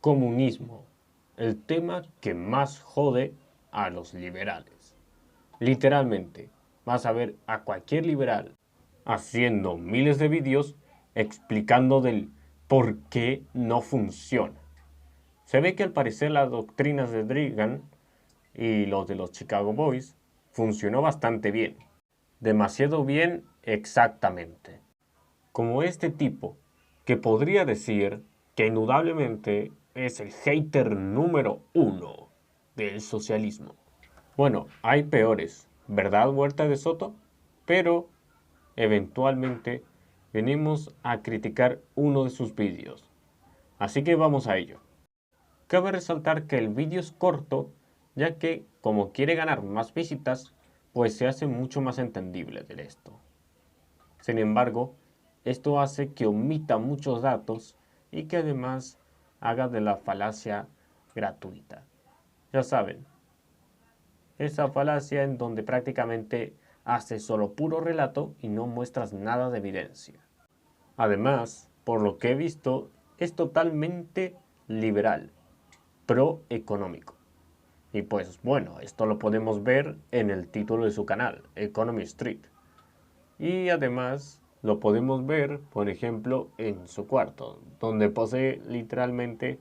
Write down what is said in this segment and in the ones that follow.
Comunismo, el tema que más jode a los liberales. Literalmente, vas a ver a cualquier liberal haciendo miles de vídeos explicando del por qué no funciona. Se ve que al parecer las doctrinas de Reagan y los de los Chicago Boys funcionó bastante bien. Demasiado bien exactamente. Como este tipo, que podría decir que indudablemente es el hater número 1 del socialismo. Bueno, hay peores, ¿verdad, Huerta de Soto? Pero, eventualmente, venimos a criticar uno de sus vídeos. Así que vamos a ello. Cabe resaltar que el vídeo es corto, ya que, como quiere ganar más visitas, pues se hace mucho más entendible de esto. Sin embargo, esto hace que omita muchos datos y que además haga de la falacia gratuita. Ya saben, esa falacia en donde prácticamente haces solo puro relato y no muestras nada de evidencia. Además, por lo que he visto, es totalmente liberal, pro-económico. Y pues bueno, esto lo podemos ver en el título de su canal, Economy Street. Y además lo podemos ver, por ejemplo, en su cuarto, donde posee literalmente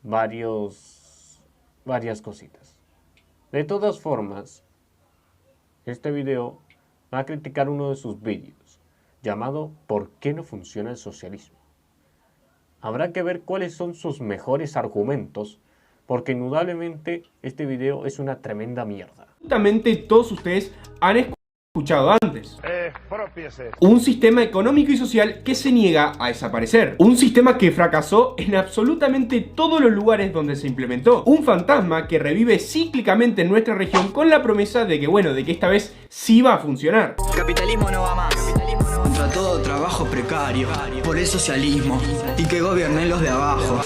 varias cositas. De todas formas, este video va a criticar uno de sus vídeos, llamado ¿Por qué no funciona el socialismo? Habrá que ver cuáles son sus mejores argumentos, porque indudablemente este video es una tremenda mierda. Justamente todos ustedes han escuchado antes. Un sistema económico y social que se niega a desaparecer. Un sistema que fracasó en absolutamente todos los lugares donde se implementó. Un fantasma que revive cíclicamente en nuestra región con la promesa de que, bueno, de que esta vez sí va a funcionar. Capitalismo no va más. Contra todo trabajo precario, por el socialismo y que gobiernen los de abajo.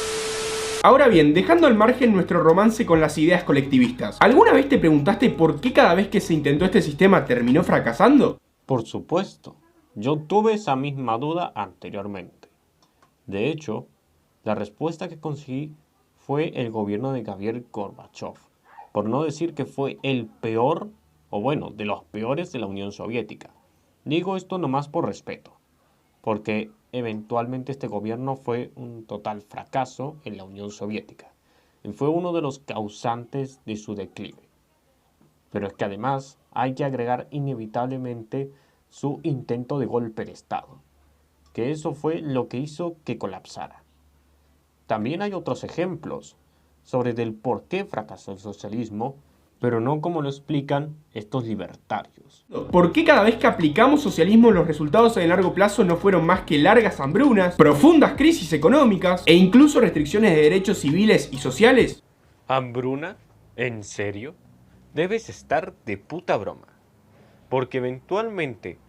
Ahora bien, dejando al margen nuestro romance con las ideas colectivistas, ¿alguna vez te preguntaste por qué cada vez que se intentó este sistema terminó fracasando? Por supuesto, yo tuve esa misma duda anteriormente. De hecho, la respuesta que conseguí fue el gobierno de Gabriel Gorbachev, por no decir que fue el peor, o bueno, de los peores de la Unión Soviética. Digo esto nomás por respeto, porque eventualmente este gobierno fue un total fracaso en la Unión Soviética y fue uno de los causantes de su declive. Pero es que además hay que agregar inevitablemente su intento de golpe de Estado, que eso fue lo que hizo que colapsara. También hay otros ejemplos sobre del por qué fracasó el socialismo, pero no como lo explican estos libertarios. ¿Por qué cada vez que aplicamos socialismo los resultados a largo plazo no fueron más que largas hambrunas, profundas crisis económicas e incluso restricciones de derechos civiles y sociales? ¿Hambruna? ¿En serio? Debes estar de puta broma. Porque eventualmente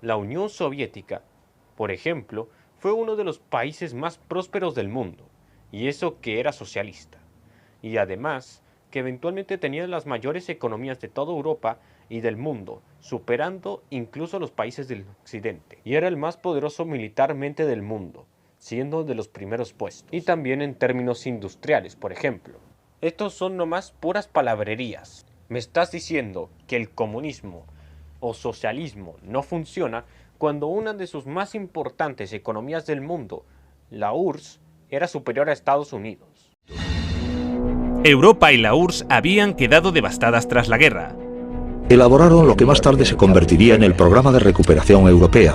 la Unión Soviética, por ejemplo, fue uno de los países más prósperos del mundo, y eso que era socialista. Y además, que eventualmente tenía las mayores economías de toda Europa y del mundo, superando incluso a los países del occidente. Y era el más poderoso militarmente del mundo, siendo de los primeros puestos. Y también en términos industriales, por ejemplo. Estos son nomás puras palabrerías. Me estás diciendo que el comunismo o socialismo no funciona cuando una de sus más importantes economías del mundo, la URSS, era superior a Estados Unidos. Europa y la URSS habían quedado devastadas tras la guerra. Elaboraron lo que más tarde se convertiría en el Programa de Recuperación Europea,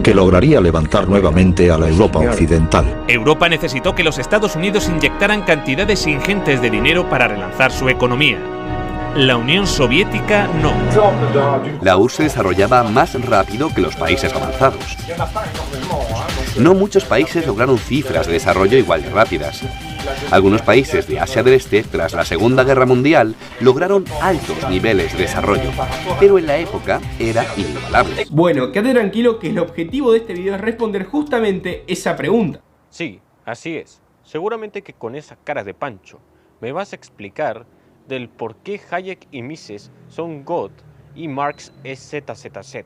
que lograría levantar nuevamente a la Europa occidental. Europa necesitó que los Estados Unidos inyectaran cantidades ingentes de dinero para relanzar su economía. La Unión Soviética no. La URSS se desarrollaba más rápido que los países avanzados. No muchos países lograron cifras de desarrollo igual de rápidas. Algunos países de Asia del Este, tras la Segunda Guerra Mundial, lograron altos niveles de desarrollo, pero en la época era inigualable. Bueno, quédate tranquilo que el objetivo de este video es responder justamente esa pregunta. Sí, así es. Seguramente que con esa cara de pancho me vas a explicar del por qué Hayek y Mises son God y Marx es ZZZ,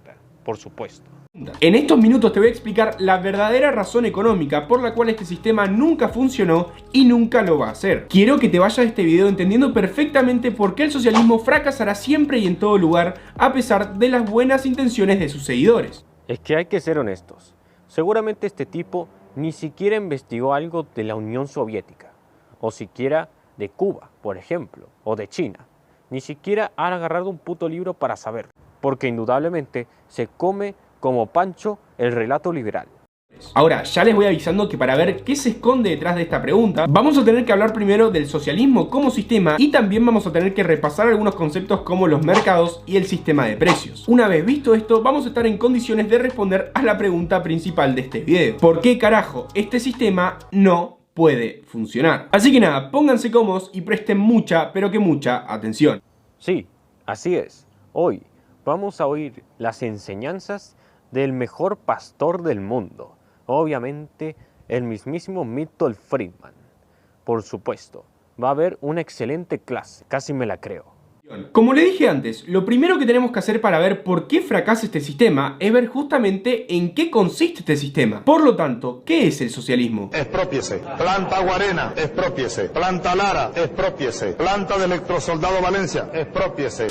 por supuesto. En estos minutos te voy a explicar la verdadera razón económica por la cual este sistema nunca funcionó y nunca lo va a hacer. Quiero que te vayas de este video entendiendo perfectamente por qué el socialismo fracasará siempre y en todo lugar a pesar de las buenas intenciones de sus seguidores. Es que hay que ser honestos. Seguramente este tipo ni siquiera investigó algo de la Unión Soviética, o siquiera de Cuba, por ejemplo, o de China. Ni siquiera ha agarrado un puto libro para saber, porque indudablemente se come como Pancho el relato liberal. Ahora, ya les voy avisando que para ver qué se esconde detrás de esta pregunta, vamos a tener que hablar primero del socialismo como sistema y también vamos a tener que repasar algunos conceptos como los mercados y el sistema de precios. Una vez visto esto, vamos a estar en condiciones de responder a la pregunta principal de este video. ¿Por qué carajo este sistema no puede funcionar? Así que nada, pónganse cómodos y presten mucha, pero que mucha atención. Sí, así es. Hoy vamos a oír las enseñanzas del mejor pastor del mundo. Obviamente, el mismísimo Milton Friedman. Por supuesto, va a haber una excelente clase, casi me la creo. Como le dije antes, lo primero que tenemos que hacer para ver por qué fracasa este sistema es ver justamente en qué consiste este sistema. Por lo tanto, ¿qué es el socialismo? Expropiese. Planta Guarena, expropiese. Planta Lara, expropiese. Planta de Electrosoldado Valencia, expropiese.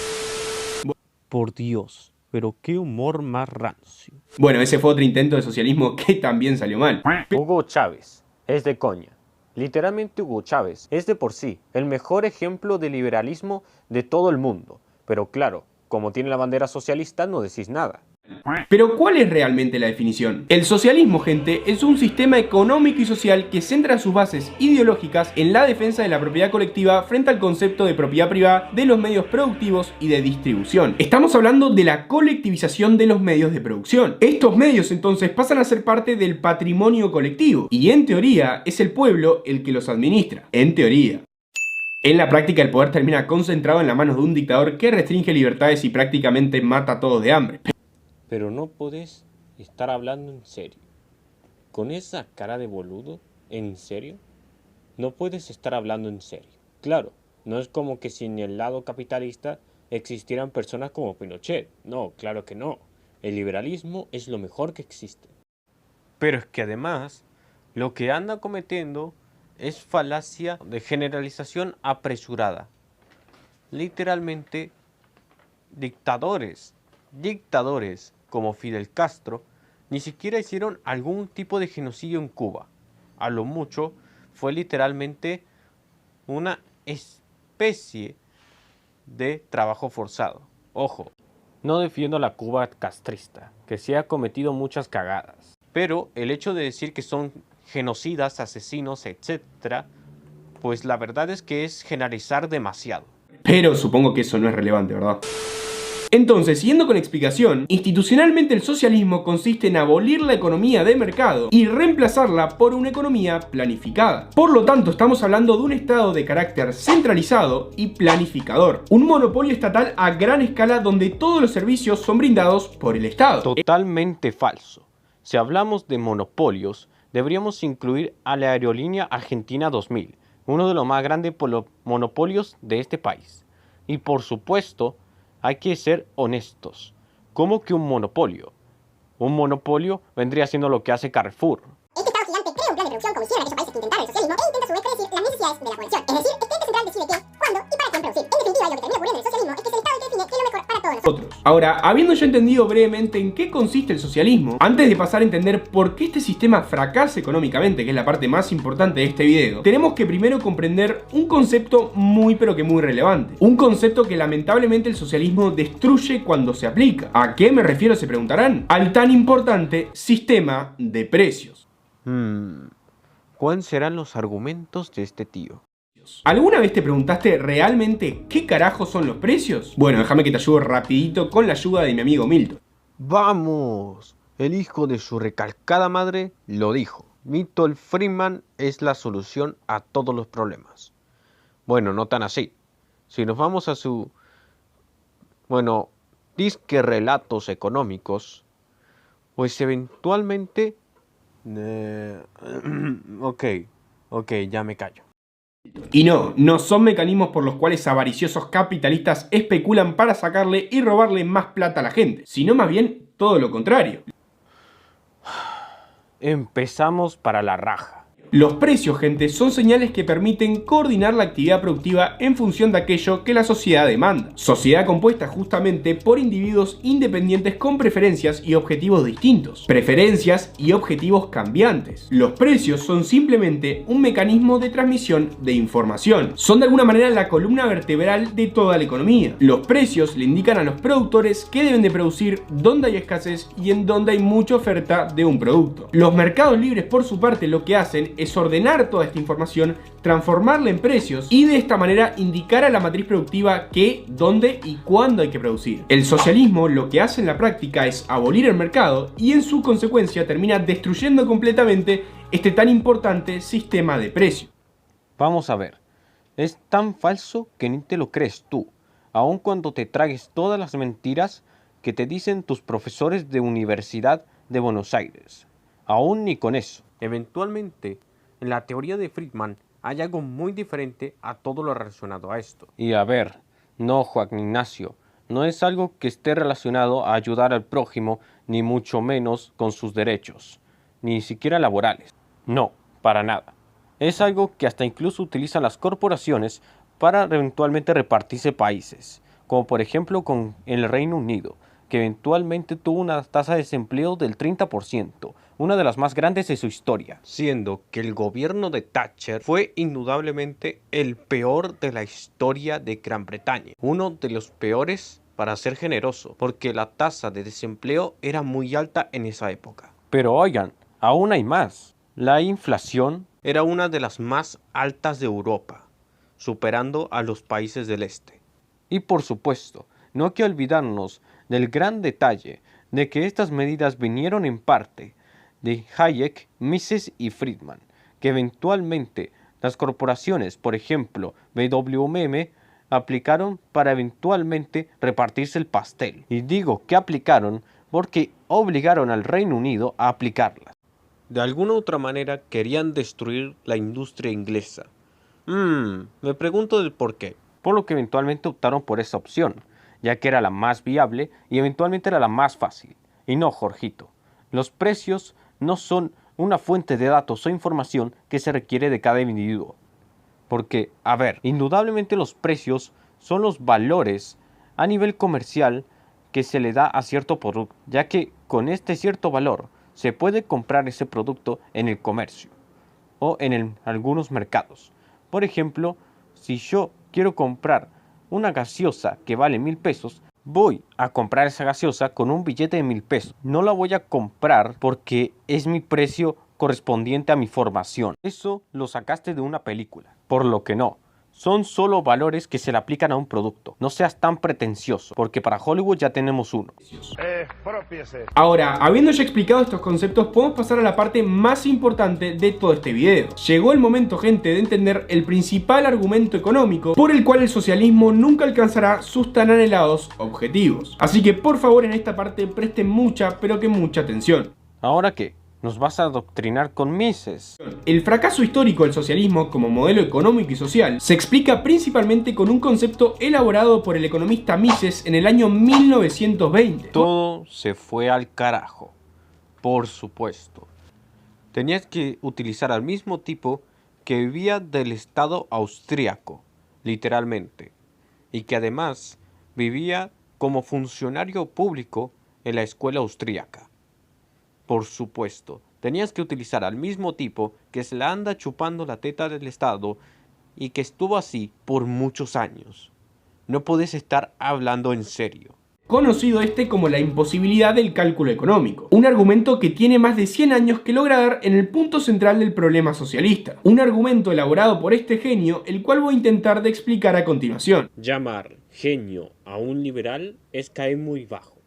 Por Dios, pero qué humor más rancio. Bueno, ese fue otro intento de socialismo que también salió mal. Hugo Chávez es de coña. Literalmente Hugo Chávez es de por sí el mejor ejemplo de liberalismo de todo el mundo. Pero claro, como tiene la bandera socialista no decís nada. Pero ¿cuál es realmente la definición? El socialismo, gente, es un sistema económico y social que centra sus bases ideológicas en la defensa de la propiedad colectiva frente al concepto de propiedad privada de los medios productivos y de distribución. Estamos hablando de la colectivización de los medios de producción. Estos medios entonces pasan a ser parte del patrimonio colectivo y en teoría es el pueblo el que los administra. En teoría. En la práctica el poder termina concentrado en las manos de un dictador que restringe libertades y prácticamente mata a todos de hambre. Pero no podés estar hablando en serio. ¿Con esa cara de boludo? ¿En serio? No puedes estar hablando en serio. Claro, no es como que sin el lado capitalista existieran personas como Pinochet. No, claro que no. El liberalismo es lo mejor que existe. Pero es que además, lo que anda cometiendo es falacia de generalización apresurada. Literalmente, dictadores como Fidel Castro ni siquiera hicieron algún tipo de genocidio en Cuba. A lo mucho fue literalmente una especie de trabajo forzado. Ojo, no defiendo a la Cuba castrista, que sí ha cometido muchas cagadas. Pero el hecho de decir que son genocidas, asesinos, etc., pues la verdad es que es generalizar demasiado. Pero supongo que eso no es relevante, ¿verdad? Entonces, siguiendo con explicación, institucionalmente el socialismo consiste en abolir la economía de mercado y reemplazarla por una economía planificada. Por lo tanto, estamos hablando de un estado de carácter centralizado y planificador. Un monopolio estatal a gran escala donde todos los servicios son brindados por el Estado. Totalmente falso. Si hablamos de monopolios, deberíamos incluir a la aerolínea Argentina 2000, uno de los más grandes monopolios de este país. Y por supuesto, hay que ser honestos. ¿Cómo que un monopolio? Un monopolio vendría siendo lo que hace Carrefour. Este Estado gigante crea un plan de producción como hicieron aquellos países que intentaron el socialismo e intenta a su vez predecir las necesidades de la población. Es decir, el cliente central decide qué, cuándo y para quién producir. En definitiva, lo que termina ocurriendo en el socialismo es que es el Estado el que define qué es lo mejor para todos nosotros. Ahora, habiendo ya entendido brevemente en qué consiste el socialismo, antes de pasar a entender por qué este sistema fracasa económicamente, que es la parte más importante de este video, tenemos que primero comprender un concepto muy pero que muy relevante. Un concepto que lamentablemente el socialismo destruye cuando se aplica. ¿A qué me refiero, se preguntarán? Al tan importante sistema de precios. ¿Cuáles serán los argumentos de este tío? ¿Alguna vez te preguntaste realmente qué carajos son los precios? Bueno, déjame que te ayude rapidito con la ayuda de mi amigo Milton. ¡Vamos! El hijo de su recalcada madre lo dijo. Milton Friedman es la solución a todos los problemas. Bueno, no tan así. Si nos vamos a su... disque relatos económicos, pues eventualmente... Ok, ya me callo. Y no son mecanismos por los cuales avariciosos capitalistas especulan para sacarle y robarle más plata a la gente, sino más bien todo lo contrario. empezamos para la raja. Los precios, gente, son señales que permiten coordinar la actividad productiva en función de aquello que la sociedad demanda. Sociedad compuesta justamente por individuos independientes con preferencias y objetivos distintos. Preferencias y objetivos cambiantes. Los precios son simplemente un mecanismo de transmisión de información. Son de alguna manera la columna vertebral de toda la economía. Los precios le indican a los productores qué deben de producir, dónde hay escasez y en dónde hay mucha oferta de un producto. Los mercados libres, por su parte, lo que hacen es ordenar toda esta información, transformarla en precios y de esta manera indicar a la matriz productiva qué, dónde y cuándo hay que producir. El socialismo lo que hace en la práctica es abolir el mercado y en su consecuencia termina destruyendo completamente este tan importante sistema de precios. Vamos a ver, es tan falso que ni te lo crees tú, aun cuando te tragues todas las mentiras que te dicen tus profesores de Universidad de Buenos Aires. Aún ni con eso. Eventualmente, en la teoría de Friedman hay algo muy diferente a todo lo relacionado a esto. Y a ver, no, Juan Ignacio, no es algo que esté relacionado a ayudar al prójimo, ni mucho menos con sus derechos, ni siquiera laborales. No, para nada. Es algo que hasta incluso utilizan las corporaciones para eventualmente repartirse países, como por ejemplo con el Reino Unido, que eventualmente tuvo una tasa de desempleo del 30%, una de las más grandes de su historia, siendo que el gobierno de Thatcher fue indudablemente el peor de la historia de Gran Bretaña, uno de los peores para ser generoso, porque la tasa de desempleo era muy alta en esa época. Pero oigan, aún hay más. La inflación era una de las más altas de Europa, superando a los países del este. Y por supuesto, no hay que olvidarnos del gran detalle de que estas medidas vinieron en parte de Hayek, Mises y Friedman, que eventualmente las corporaciones, por ejemplo WMM, aplicaron para eventualmente repartirse el pastel. Y digo que aplicaron porque obligaron al Reino Unido a aplicarlas. De alguna u otra manera querían destruir la industria inglesa. Me pregunto del por qué. Por lo que eventualmente optaron por esa opción, ya que era la más viable y eventualmente era la más fácil. Y no, Jorgito, los precios no son una fuente de datos o información que se requiere de cada individuo. Porque, a ver, indudablemente los precios son los valores a nivel comercial que se le da a cierto producto, ya que con este cierto valor se puede comprar ese producto en el comercio o en algunos mercados. Por ejemplo, si yo quiero comprar una gaseosa que vale 1000 pesos, voy a comprar esa gaseosa con un billete de 1000 pesos. No la voy a comprar porque es mi precio correspondiente a mi formación. Eso lo sacaste de una película. Por lo que no. Son solo valores que se le aplican a un producto. No seas tan pretencioso, porque para Hollywood ya tenemos uno. Ahora, habiendo ya explicado estos conceptos, podemos pasar a la parte más importante de todo este video. Llegó el momento, gente, de entender el principal argumento económico por el cual el socialismo nunca alcanzará sus tan anhelados objetivos. Así que por favor en esta parte presten mucha, pero que mucha atención. ¿Ahora qué? ¿Nos vas a adoctrinar con Mises? El fracaso histórico del socialismo como modelo económico y social se explica principalmente con un concepto elaborado por el economista Mises en el año 1920. Todo se fue al carajo, por supuesto. Tenías que utilizar al mismo tipo que vivía del Estado austríaco, literalmente, y que además vivía como funcionario público en la escuela austríaca. Por supuesto, tenías que utilizar al mismo tipo que se la anda chupando la teta del Estado y que estuvo así por muchos años. No podés estar hablando en serio. Conocido como la imposibilidad del cálculo económico, un argumento que tiene más de 100 años que logra dar en el punto central del problema socialista, un argumento elaborado por este genio, el cual voy a intentar de explicar a continuación. Llamar genio a un liberal es caer muy bajo,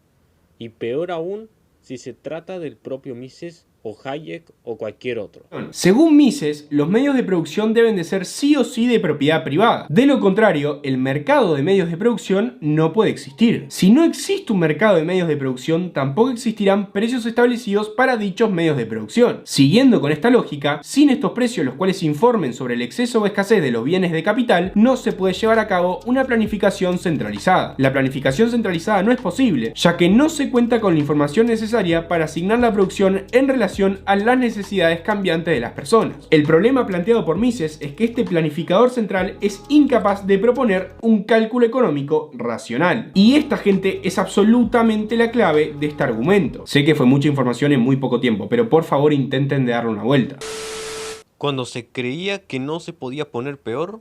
y peor aún si se trata del propio Mises o Hayek o cualquier otro. Según Mises, los medios de producción deben de ser sí o sí de propiedad privada. De lo contrario, el mercado de medios de producción no puede existir. Si no existe un mercado de medios de producción, tampoco existirán precios establecidos para dichos medios de producción. Siguiendo con esta lógica, sin estos precios los cuales informen sobre el exceso o escasez de los bienes de capital, no se puede llevar a cabo una planificación centralizada. La planificación centralizada no es posible, ya que no se cuenta con la información necesaria para asignar la producción en relación relación a las necesidades cambiantes de las personas. El problema planteado por Mises es que este planificador central es incapaz de proponer un cálculo económico racional. Y esta gente es absolutamente la clave de este argumento. Sé que fue mucha información en muy poco tiempo, pero por favor intenten de darle una vuelta. Cuando se creía que no se podía poner peor,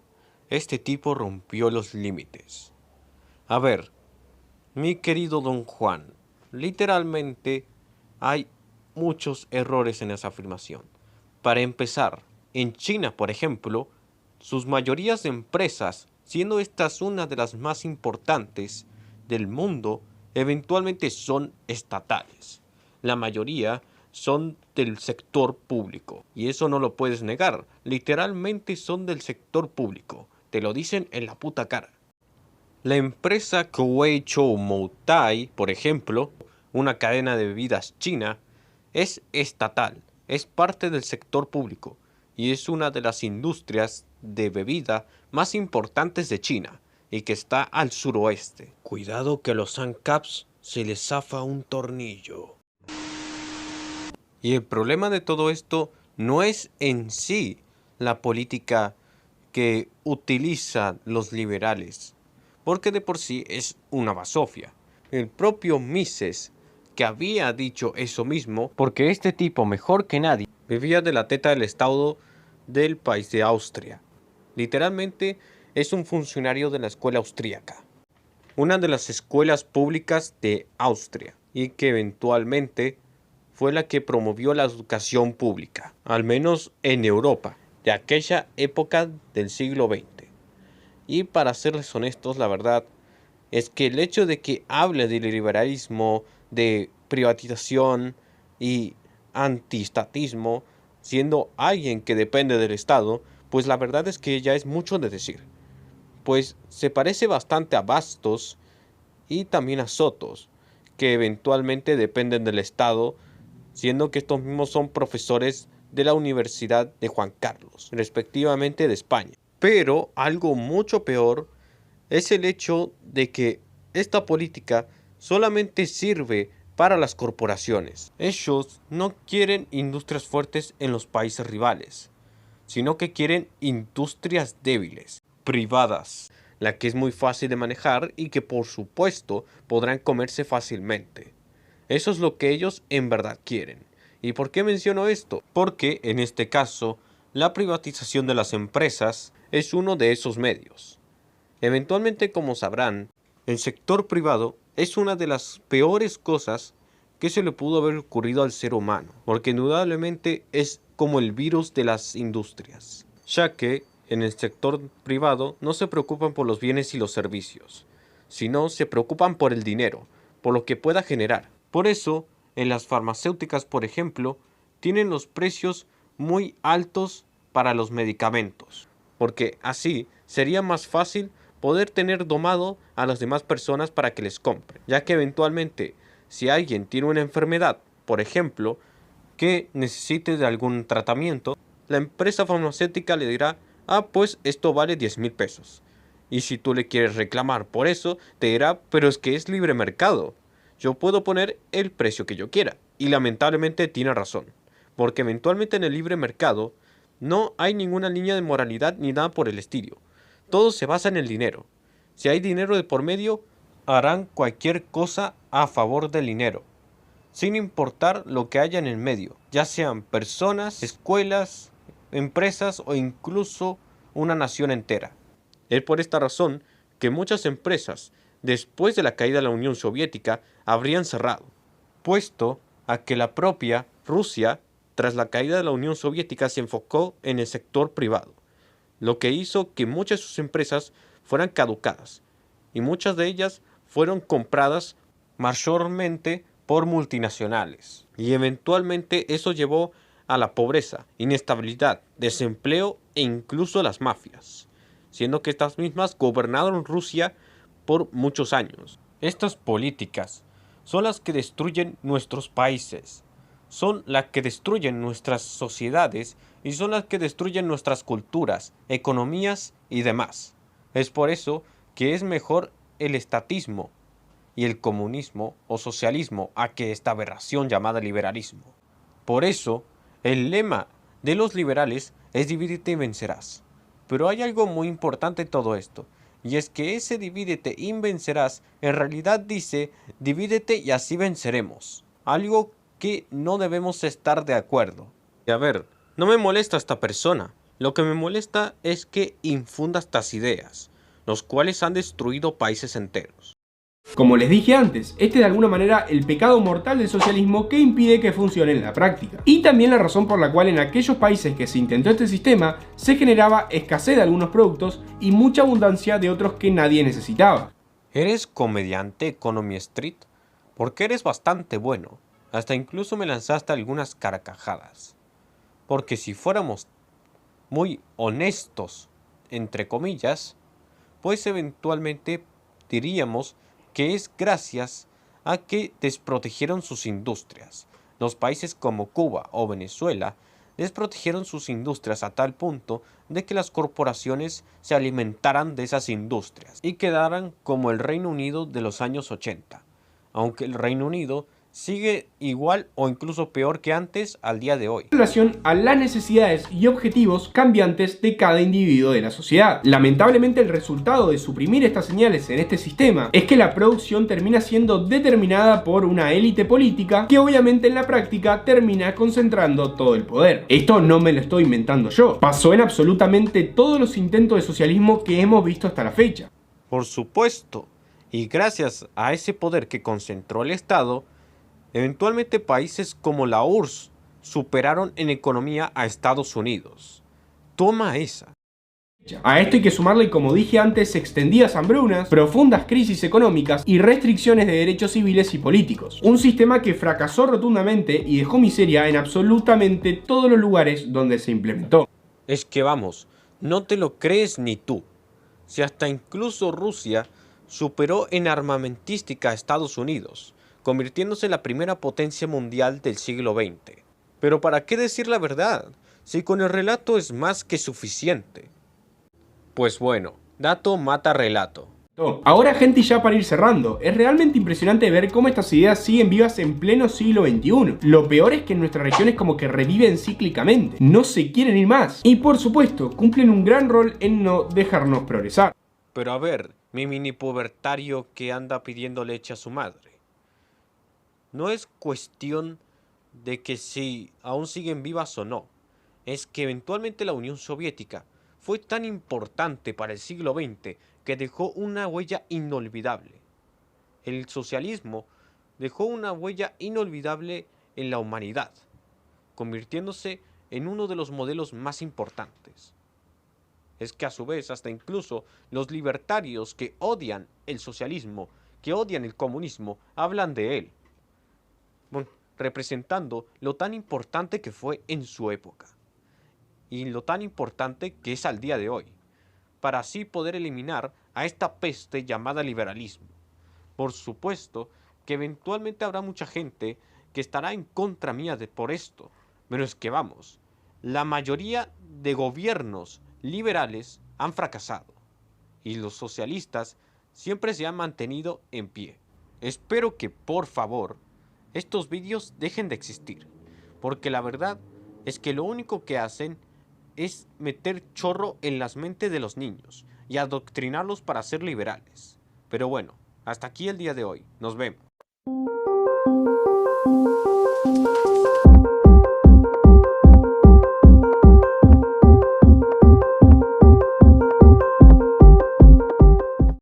este tipo rompió los límites. A ver, mi querido Don Juan, literalmente hay muchos errores en esa afirmación. Para empezar, en China, por ejemplo, sus mayorías de empresas, siendo estas una de las más importantes del mundo, eventualmente son estatales. La mayoría son del sector público, y eso no lo puedes negar. Literalmente son del sector público, te lo dicen en la puta cara. La empresa Kweichow Moutai, por ejemplo, una cadena de bebidas china, es estatal, es parte del sector público y es una de las industrias de bebida más importantes de China y que está al suroeste. Cuidado que a los ANCAPs se les zafa un tornillo. Y el problema de todo esto no es en sí la política que utilizan los liberales, porque de por sí es una basofia. El propio Mises, que había dicho eso mismo, porque este tipo, mejor que nadie, vivía de la teta del Estado del país de Austria. Literalmente es un funcionario de la escuela austríaca, una de las escuelas públicas de Austria, y que eventualmente fue la que promovió la educación pública, al menos en Europa, de aquella época del siglo XX. Y para serles honestos, la verdad es que el hecho de que hable del liberalismo, de privatización y antiestatismo, siendo alguien que depende del Estado, pues la verdad es que ya es mucho de decir. Pues se parece bastante a Bastos y también a Sotos, que eventualmente dependen del Estado, siendo que estos mismos son profesores de la Universidad de Juan Carlos, respectivamente de España. Pero algo mucho peor es el hecho de que esta política solamente sirve para las corporaciones. Ellos no quieren industrias fuertes en los países rivales, sino que quieren industrias débiles, privadas, la que es muy fácil de manejar y que por supuesto podrán comerse fácilmente. Eso es lo que ellos en verdad quieren. ¿Y por qué menciono esto? Porque en este caso, la privatización de las empresas es uno de esos medios. Eventualmente, como sabrán, el sector privado es una de las peores cosas que se le pudo haber ocurrido al ser humano, porque indudablemente es como el virus de las industrias, ya que en el sector privado no se preocupan por los bienes y los servicios, sino se preocupan por el dinero, por lo que pueda generar. Por eso, en las farmacéuticas, por ejemplo, tienen los precios muy altos para los medicamentos, porque así sería más fácil poder tener domado a las demás personas para que les compren, ya que eventualmente si alguien tiene una enfermedad, por ejemplo, que necesite de algún tratamiento, la empresa farmacéutica le dirá, pues esto vale 10,000 pesos. Y si tú le quieres reclamar por eso, te dirá, pero es que es libre mercado. Yo puedo poner el precio que yo quiera. Y lamentablemente tiene razón, porque eventualmente en el libre mercado no hay ninguna línea de moralidad ni nada por el estilo. Todo se basa en el dinero. Si hay dinero de por medio, harán cualquier cosa a favor del dinero, sin importar lo que haya en el medio, ya sean personas, escuelas, empresas o incluso una nación entera. Es por esta razón que muchas empresas, después de la caída de la Unión Soviética, habrían cerrado, puesto a que la propia Rusia, tras la caída de la Unión Soviética, se enfocó en el sector privado, lo que hizo que muchas de sus empresas fueran caducadas, y muchas de ellas fueron compradas mayormente por multinacionales. Y eventualmente eso llevó a la pobreza, inestabilidad, desempleo e incluso las mafias, siendo que estas mismas gobernaron Rusia por muchos años. Estas políticas son las que destruyen nuestros países, son las que destruyen nuestras sociedades y son las que destruyen nuestras culturas, economías y demás. Es por eso que es mejor el estatismo y el comunismo o socialismo a que esta aberración llamada liberalismo. Por eso, el lema de los liberales es divídete y vencerás. Pero hay algo muy importante en todo esto, y es que ese divídete y vencerás en realidad dice divídete y así venceremos. Algo que no debemos estar de acuerdo. Y a ver, no me molesta esta persona. Lo que me molesta es que infunda estas ideas, los cuales han destruido países enteros. Como les dije antes, este es de alguna manera el pecado mortal del socialismo que impide que funcione en la práctica. Y también la razón por la cual en aquellos países que se intentó este sistema se generaba escasez de algunos productos y mucha abundancia de otros que nadie necesitaba. ¿Eres comediante Economy Street? Porque eres bastante bueno. Hasta incluso me lanzaste algunas carcajadas. Porque si fuéramos muy honestos, entre comillas, pues eventualmente diríamos que es gracias a que desprotegieron sus industrias. Los países como Cuba o Venezuela desprotegieron sus industrias a tal punto de que las corporaciones se alimentaran de esas industrias y quedaran como el Reino Unido de los años 80, aunque el Reino Unido sigue igual o incluso peor que antes al día de hoy. En relación a las necesidades y objetivos cambiantes de cada individuo de la sociedad. Lamentablemente el resultado de suprimir estas señales en este sistema es que la producción termina siendo determinada por una élite política que obviamente en la práctica termina concentrando todo el poder. Esto no me lo estoy inventando yo, pasó en absolutamente todos los intentos de socialismo que hemos visto hasta la fecha. Por supuesto, y gracias a ese poder que concentró el Estado, eventualmente países como la URSS superaron en economía a Estados Unidos. Toma esa. A esto hay que sumarle, como dije antes, extendidas hambrunas, profundas crisis económicas y restricciones de derechos civiles y políticos. Un sistema que fracasó rotundamente y dejó miseria en absolutamente todos los lugares donde se implementó. Es que vamos, no te lo crees ni tú. Si hasta incluso Rusia superó en armamentística a Estados Unidos, convirtiéndose en la primera potencia mundial del siglo XX. Pero ¿para qué decir la verdad? Si con el relato es más que suficiente. Pues bueno, dato mata relato. Ahora, gente, ya para ir cerrando, es realmente impresionante ver cómo estas ideas siguen vivas en pleno siglo XXI. Lo peor es que en nuestra región es como que reviven cíclicamente, no se quieren ir más. Y por supuesto, cumplen un gran rol en no dejarnos progresar. Pero a ver, mi mini pubertario que anda pidiendo leche a su madre. No es cuestión de que si aún siguen vivas o no. Es que eventualmente la Unión Soviética fue tan importante para el siglo XX que dejó una huella inolvidable. El socialismo dejó una huella inolvidable en la humanidad, convirtiéndose en uno de los modelos más importantes. Es que a su vez hasta incluso los libertarios que odian el socialismo, que odian el comunismo, hablan de él, representando lo tan importante que fue en su época y lo tan importante que es al día de hoy, para así poder eliminar a esta peste llamada liberalismo. Por supuesto que eventualmente habrá mucha gente que estará en contra mía por esto, pero es que vamos, la mayoría de gobiernos liberales han fracasado y los socialistas siempre se han mantenido en pie. Espero que por favor estos vídeos dejen de existir, porque la verdad es que lo único que hacen es meter chorro en las mentes de los niños y adoctrinarlos para ser liberales. Pero bueno, hasta aquí el día de hoy. Nos vemos.